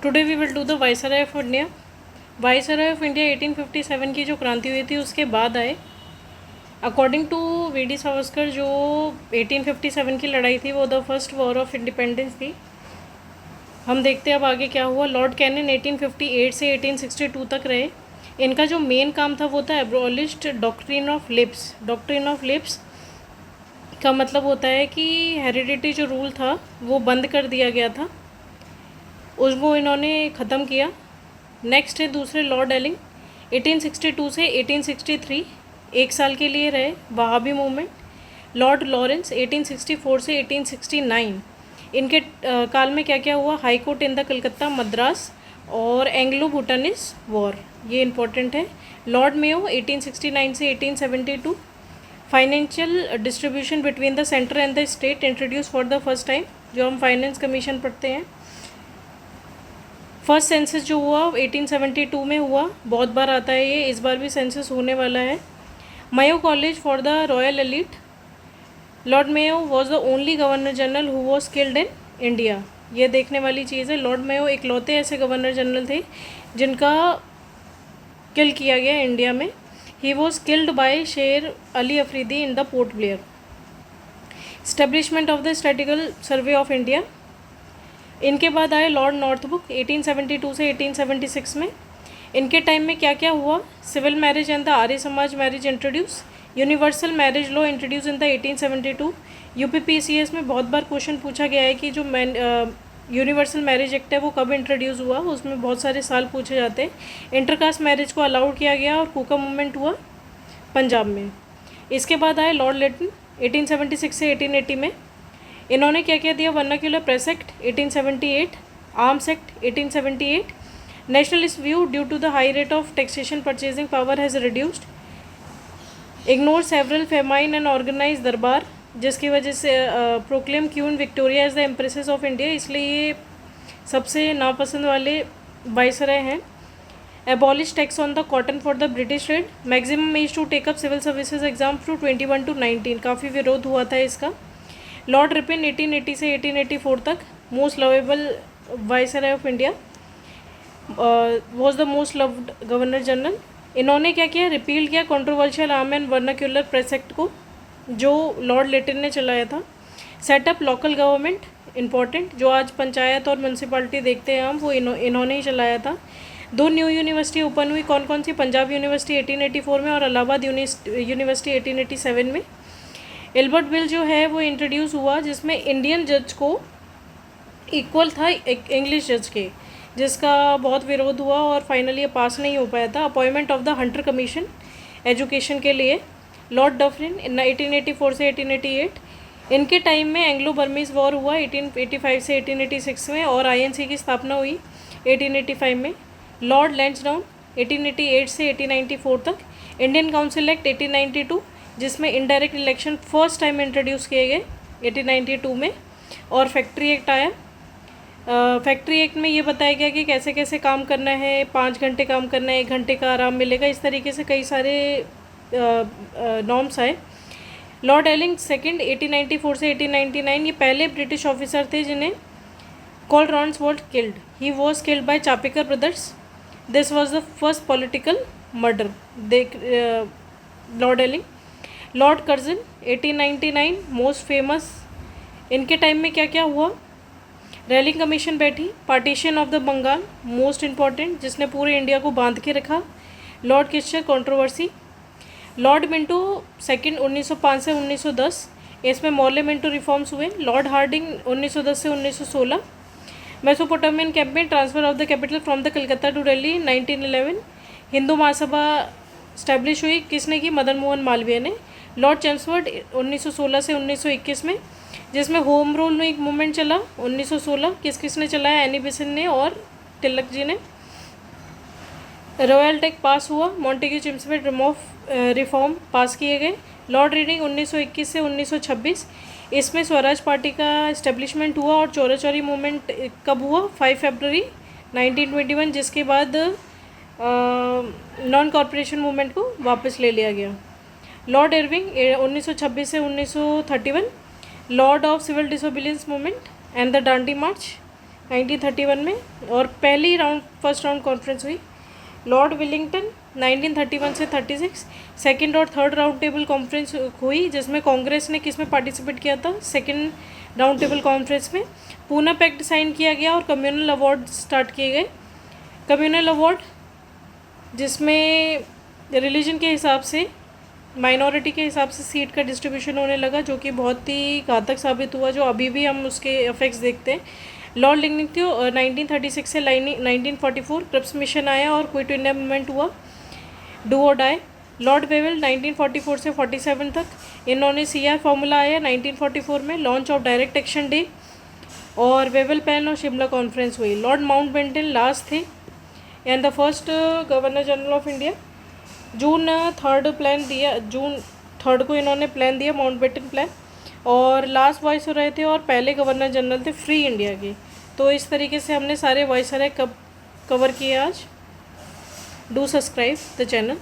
Today we will do the viceroy of India. Viceroy of India 1857 की जो क्रांति हुई थी उसके बाद आए। According to VD. सावरकर जो 1857 की लड़ाई थी वो the first war of independence थी। हम देखते हैं अब आगे क्या हुआ। लॉर्ड कैनिंग 1858 से 1862 तक रहे। इनका जो मेन काम था वो था abolished doctrine of lapse. Doctrine of lapse का मतलब होता है कि हेरिडिटी जो रूल था वो बंद कर दिया गया था, उसको इन्होंने ख़त्म किया। नेक्स्ट है दूसरे लॉर्ड एलिंग 1862 से 1863 एक साल के लिए रहे, वहाबी मूवमेंट। लॉर्ड लॉरेंस 1864 से 1869 इनके काल में क्या क्या हुआ। High court in the Calcutta Madras और एंग्लो भूटानिस वॉर, ये इंपॉर्टेंट है। लॉर्ड मेयो 1869 से 1872 financial distribution between the centre and the state introduce for the first time, जो हम फाइनेंस कमीशन पढ़ते हैं। फर्स्ट सेंसस जो हुआ 1872 में हुआ, बहुत बार आता है ये, इस बार भी सेंसस होने वाला है। Mayo college for the royal elite. Lord Mayo was the only governor general who was killed in India, ये देखने वाली चीज़ है। लॉर्ड मेयो इकलौते ऐसे गवर्नर जनरल थे जिनका किल किया गया इंडिया में। ही वॉज किल्ड बाय शेर Ali Afridi in the port Blair. Establishment of the statistical survey of India. इनके बाद आए लॉर्ड नॉर्थबुक 1872 से 1876 में। इनके टाइम में क्या क्या हुआ। Civil marriage and the Arya Samaj marriage introduce. Universal marriage law introduce in the 1872। UPPCS में बहुत बार क्वेश्चन पूछा गया है कि जो यूनिवर्सल मैरिज एक्ट है वो कब इंट्रोड्यूस हुआ, उसमें बहुत सारे साल पूछे जाते हैं। इंटरकास्ट मैरिज को अलाउड किया गया और कूका मूवमेंट हुआ पंजाब में। इसके बाद आए लॉर्ड लिटन 1876 से 1880 में। इन्होंने क्या क्या दिया। Vernacular press act 1878, arms act 1878। Nationalist view due to the high rate of taxation purchasing power has reduced. Ignore several famine and organise दरबार, जिसकी वजह से proclaim queen Victoria as the empresses of India, इसलिए ये सबसे नापसंद वाले viceroy हैं। Abolish tax on the cotton for the British trade. Maximum age to take up civil services exam to 21 to 19, काफ़ी विरोध हुआ था इसका। लॉर्ड रिपिन 1880 से 1884 तक, most lovable viceroy of India, was the most loved governor general. इन्होंने क्या किया, रिपील किया controversial arm and vernacular press act को जो लॉर्ड लिटन ने चलाया था। सेटअप लोकल गवर्नमेंट, इंपॉर्टेंट, जो आज पंचायत और म्यूनसिपालिटी देखते हैं हम, वो इन्होंने ही चलाया था। दो न्यू यूनिवर्सिटी ओपन हुई, कौन कौन सी। पंजाब यूनिवर्सिटी 1884 में और इलाहाबाद यूनिवर्सिटी 1887 में। एल्बर्ट बिल जो है वो इंट्रोड्यूस हुआ, जिसमें इंडियन जज को इक्वल था इंग्लिश जज के, जिसका बहुत विरोध हुआ और फाइनली ये पास नहीं हो पाया था। Appointment of the Hunter commission education के लिए। लॉर्ड डफरिन 1884 से 1888। इनके टाइम में एंग्लो बर्मीज वॉर हुआ 1885 से 1886 में और आईएनसी की स्थापना हुई 1885 में। लॉर्ड लैंसडाउन 1888 से 1894 तक। इंडियन काउंसिल एक्ट 1892, जिसमें indirect election first time introduce किए गए 1892 में। और फैक्ट्री एक्ट आया। फैक्ट्री एक्ट में ये बताया गया कि कैसे कैसे काम करना है, 5 घंटे काम करना है, 1 घंटे का आराम मिलेगा, इस तरीके से कई सारे नॉर्म्स आए। लॉर्ड एलिंग सेकंड 1894 से 1899, ये पहले ब्रिटिश ऑफिसर थे जिन्हें call Rons was killed. He was killed by Chapekar brothers. This was the first political murder. Lord एलिंग। Lord Curzon 1899, most famous. इनके टाइम में क्या क्या हुआ। रेलिंग कमीशन बैठी। Partition of the Bengal, most important, जिसने पूरे इंडिया को बांध के रखा। Lord Kitchener controversy. Lord Minto second 1905 से 1910, इसमें मॉर्ले मिंटो रिफॉर्म्स हुए। लॉर्ड हार्डिंग 1910 से 1916। Mesopotamian campaign, transfer of the capital from the Calcutta to Delhi 1911। Hindu Mahasabha establish हुई, किसने की, मदन मोहन मालवीय ने। लॉर्ड चैम्सफोर्ड 1916 से 1921 में, जिसमें होम रूल में एक मूवमेंट चला 1916, किसने चलाया, एनी बेसेंट ने और तिलक जी ने। रॉयल टैक्स पास हुआ, मॉन्टेग्यू चिम्सफोर्ड रिफॉर्म पास किए गए। लॉर्ड रीडिंग 1921 से 1926, इसमें स्वराज पार्टी का इस्टेब्लिशमेंट हुआ और चोरा चोरी मूवमेंट कब हुआ, 5 फरवरी 1921, जिसके बाद नॉन कॉरपोरेशन मूवमेंट को वापस ले लिया गया। लॉर्ड इरविंग 1926 से 1931, Lord of civil disobedience movement and the Dandi march, 1931 में। और पहली फर्स्ट राउंड कॉन्फ्रेंस हुई लॉर्ड विलिंगटन 1931 से 36। सेकंड और थर्ड राउंड टेबल कॉन्फ्रेंस हुई जिसमें कांग्रेस ने किस में पार्टिसिपेट किया था, सेकंड राउंड टेबल कॉन्फ्रेंस में। पूना पैक्ट साइन किया गया और कम्युनल अवार्ड स्टार्ट किए गए। कम्युनल अवार्ड जिसमें रिलीजन के हिसाब से, माइनॉरिटी के हिसाब से सीट का डिस्ट्रीब्यूशन होने लगा, जो कि बहुत ही घातक साबित हुआ, जो अभी भी हम उसके इफेक्ट्स देखते हैं। लॉर्ड लिंगथियो 1936 से 1944 क्रिप्स मिशन आया और क्विट इंडिया मूवमेंट हुआ, डू और डाई। लॉर्ड वेवल 1944 से 47 तक, इन्होंने CR फार्मूला आया 1944 में, launch of direct action day और वेवल पैन और शिमला कॉन्फ्रेंस हुई। लॉर्ड माउंटबेटन लास्ट थे and the first governor general of India. जून 3 को इन्होंने प्लान दिया, माउंटबेटन प्लान, और लास्ट वॉइस रहे थे और पहले गवर्नर जनरल थे फ्री इंडिया के। तो इस तरीके से हमने सारे वॉइस कवर किए आज। Do subscribe the channel.